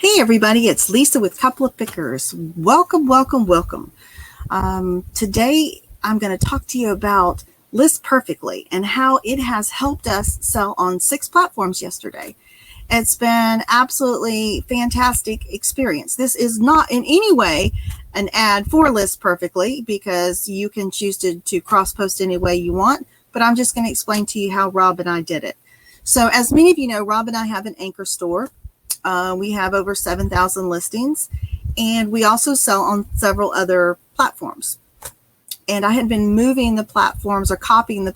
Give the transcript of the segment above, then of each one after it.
Hey everybody, it's Lisa with Couple of Pickers. Welcome. Today I'm going to talk to you about List Perfectly and how it has helped us sell on 6 platforms yesterday. It's been absolutely fantastic experience. This is not in any way an ad for List Perfectly because you can choose to cross-post any way you want, but I'm just going to explain to you how Rob and I did it. So as many of you know, Rob and I have an anchor store. We have over 7,000 listings, and we also sell on several other platforms. And I had been moving the platforms or copying the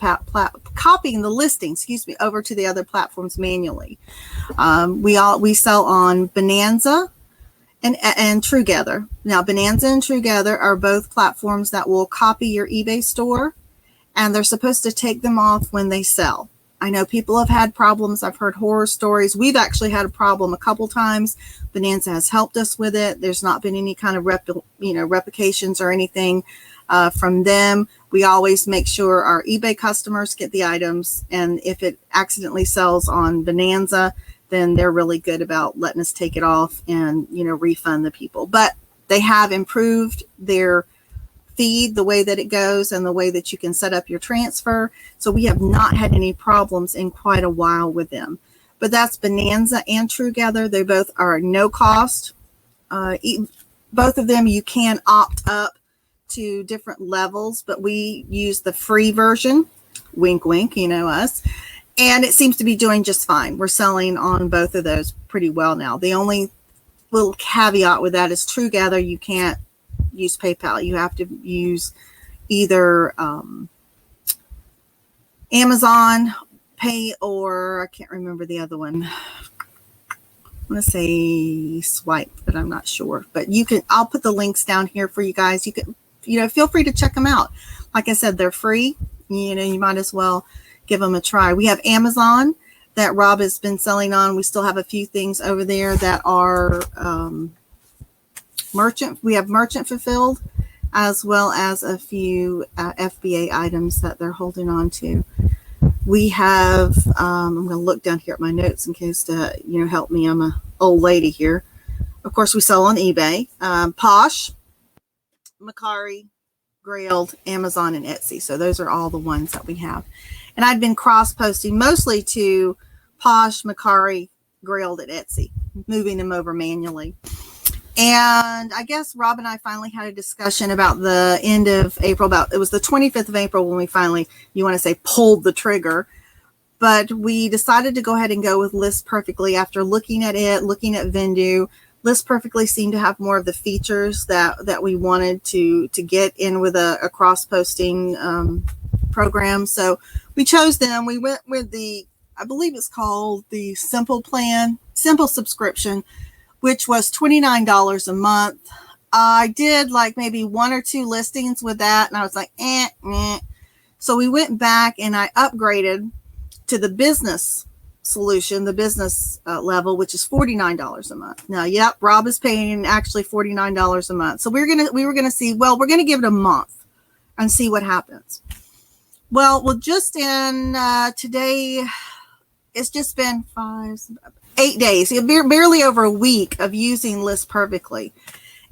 listings, over to the other platforms manually. We sell on Bonanza and Truegether. Now, Bonanza and Truegether are both platforms that will copy your eBay store, and they're supposed to take them off when they sell. I know people have had problems. I've heard horror stories. We've actually had a problem a couple times. Bonanza has helped us with it. There's not been any kind of replications or anything from them. We always make sure our eBay customers get the items, and if it accidentally sells on Bonanza, then they're really good about letting us take it off and refund the people. But they have improved their feed, the way that it goes and the way that you can set up your transfer. So we have not had any problems in quite a while with them. But that's Bonanza and Truegether. They both are no cost. Both of them you can opt up to different levels, but we use the free version. Wink, wink, you know us. And it seems to be doing just fine. We're selling on both of those pretty well now. The only little caveat with that is Truegether, you can't use PayPal. You have to use either Amazon Pay or I can't remember the other one. I want to say Swipe, but I'm not sure. But I'll put the links down here for you guys. You can, feel free to check them out. Like I said, they're free. You might as well give them a try. We have Amazon that Rob has been selling on. We still have a few things over there that are we have merchant fulfilled, as well as a few FBA items that they're holding on to. We have, I'm going to look down here at my notes in case to, help me. I'm an old lady here. Of course, we sell on eBay, Posh, Mercari, Grailed, Amazon, and Etsy. So those are all the ones that we have. And I've been cross-posting mostly to Posh, Mercari, Grailed, and Etsy, moving them over manually. And I guess Rob and I finally had a discussion about the end of April. It was the 25th of April when we finally, pulled the trigger. But we decided to go ahead and go with List Perfectly after looking at Vendu. List Perfectly seemed to have more of the features that we wanted to get in with a cross-posting program. So we chose them. We went with I believe it's called the Simple subscription, which was $29 a month. I did maybe 1 or 2 listings with that, and I was like, eh. So we went back and I upgraded to the business solution, the business level, which is $49 a month. Now, yep, Rob is paying actually $49 a month. So we were gonna see, we're gonna give it a month and see what happens. Well, just in today, it's just been 8 days, barely over a week of using List Perfectly.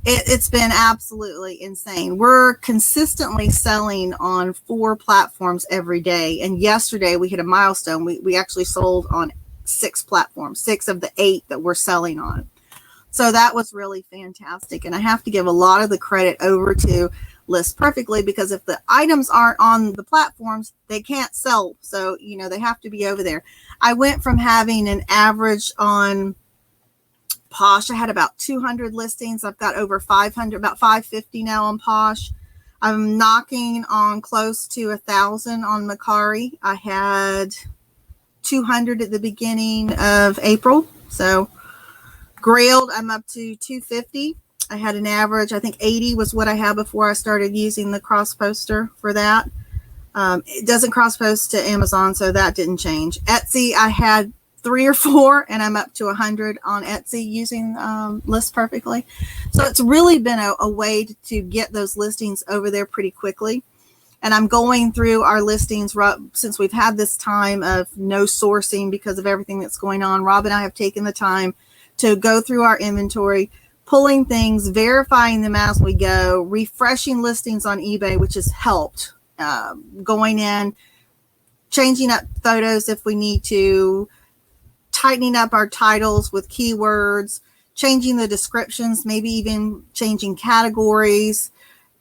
It's been absolutely insane. We're consistently selling on 4 platforms every day. And yesterday we hit a milestone. We actually sold on 6 platforms, 6 of the 8 that we're selling on. So that was really fantastic. And I have to give a lot of the credit over to List Perfectly, because if the items aren't on the platforms, they can't sell. So, they have to be over there. I went from having an average on Posh. I had about 200 listings. I've got over 500, about 550 now on Posh. I'm knocking on close to 1,000 on Mercari. I had 200 at the beginning of April. So Grailed, I'm up to 250. I had an average, I think 80 was what I had before I started using the cross poster for that. It doesn't cross post to Amazon, so that didn't change. Etsy, I had 3 or 4, and I'm up to 100 on Etsy using List Perfectly. So it's really been a way to get those listings over there pretty quickly. And I'm going through our listings since we've had this time of no sourcing because of everything that's going on. Rob and I have taken the time to go through our inventory, pulling things, verifying them as we go, refreshing listings on eBay, which has helped, going in, changing up photos if we need to, tightening up our titles with keywords, changing the descriptions, maybe even changing categories,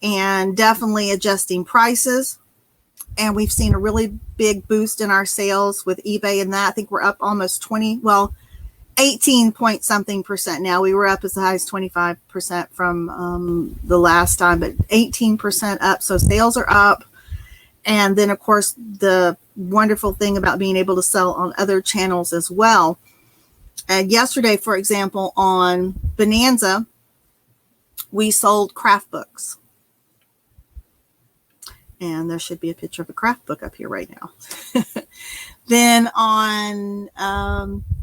and definitely adjusting prices. And we've seen a really big boost in our sales with eBay, and that I think we're up almost 18 point something percent now. We were up as high as 25% from the last time, but 18% up. So sales are up. And then, of course, the wonderful thing about being able to sell on other channels as well. And yesterday, for example, on Bonanza, we sold craft books. And there should be a picture of a craft book up here right now. Then on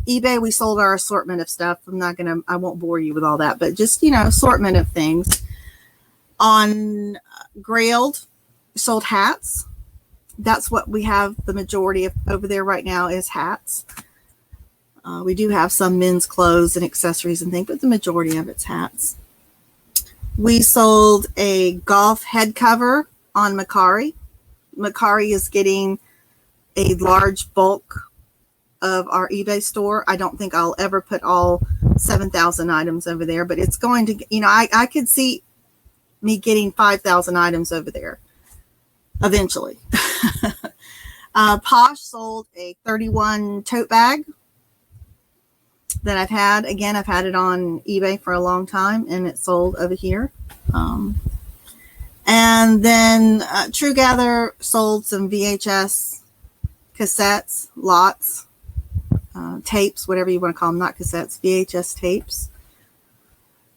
eBay, we sold our assortment of stuff. I won't bore you with all that, but just, assortment of things. On Grailed, we sold hats. That's what we have the majority of over there right now is hats. We do have some men's clothes and accessories and things, but the majority of it's hats. We sold a golf head cover on Mercari. Mercari is getting a large bulk of our eBay store. I don't think I'll ever put all 7,000 items over there, but it's going to, I could see me getting 5,000 items over there eventually. Posh sold a 31 tote bag that I've had. Again, I've had it on eBay for a long time, and it sold over here. And then Truegether sold some VHS cassettes, lots, tapes, whatever you want to call them, not cassettes, VHS tapes.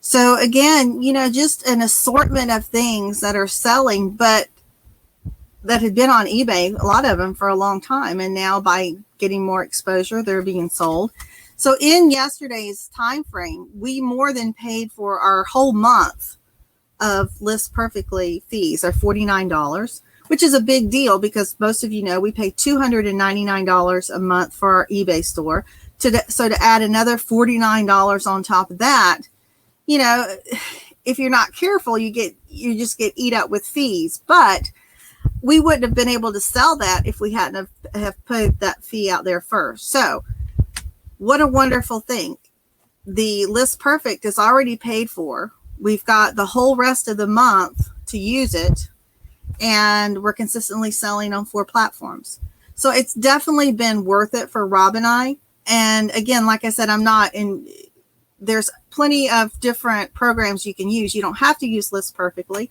So again, just an assortment of things that are selling, but that had been on eBay, a lot of them for a long time. And now by getting more exposure, they're being sold. So in yesterday's time frame, we more than paid for our whole month of List Perfectly fees, are $49, which is a big deal because most of we pay $299 a month for our eBay store. So to add another $49 on top of that, if you're not careful, you just get eat up with fees. But we wouldn't have been able to sell that if we hadn't have put that fee out there first. So what a wonderful thing. The List Perfect is already paid for. We've got the whole rest of the month to use it, and we're consistently selling on 4 platforms. So it's definitely been worth it for Rob and I. And again, like I said, there's plenty of different programs you can use. You don't have to use List Perfectly.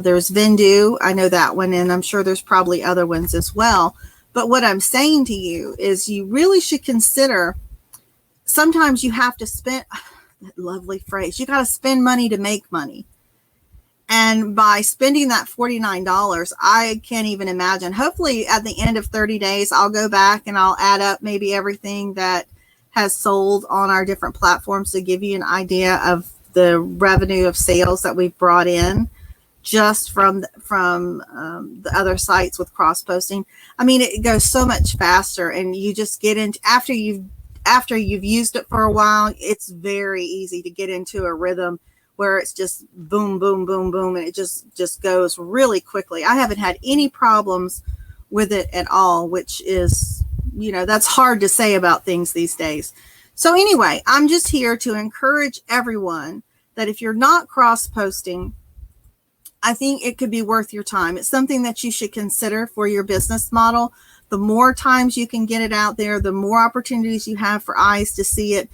There's Vendoo. I know that one, and I'm sure there's probably other ones as well. But what I'm saying to you is you really should consider, sometimes you have to spend, that lovely phrase, you got to spend money to make money. And by spending that $49, I can't even imagine. Hopefully at the end of 30 days, I'll go back and I'll add up maybe everything that has sold on our different platforms to give you an idea of the revenue of sales that we've brought in just from the other sites with cross posting. I mean, it goes so much faster, and you just get into, after you've used it for a while, it's very easy to get into a rhythm where it's just boom, boom, boom, boom, and it just goes really quickly. I haven't had any problems with it at all, which is, that's hard to say about things these days. So anyway, I'm just here to encourage everyone that if you're not cross posting, I think it could be worth your time. It's something that you should consider for your business model. The more times you can get it out there, the more opportunities you have for eyes to see it.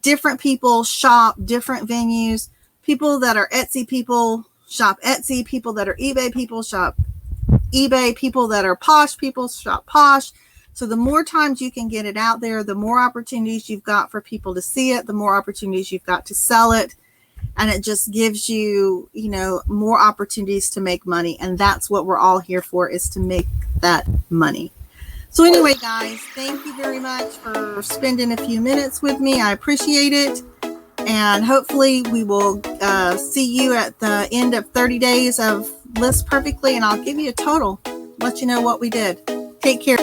Different people shop different venues. People that are Etsy people shop Etsy. People that are eBay people shop eBay. People that are Posh people shop Posh. So the more times you can get it out there, the more opportunities you've got for people to see it, the more opportunities you've got to sell it. And it just gives you, more opportunities to make money. And that's what we're all here for, is to make that money. So anyway, guys, thank you very much for spending a few minutes with me. I appreciate it. And hopefully we will see you at the end of 30 days of List Perfectly. And I'll give you a total, let you know what we did. Take care.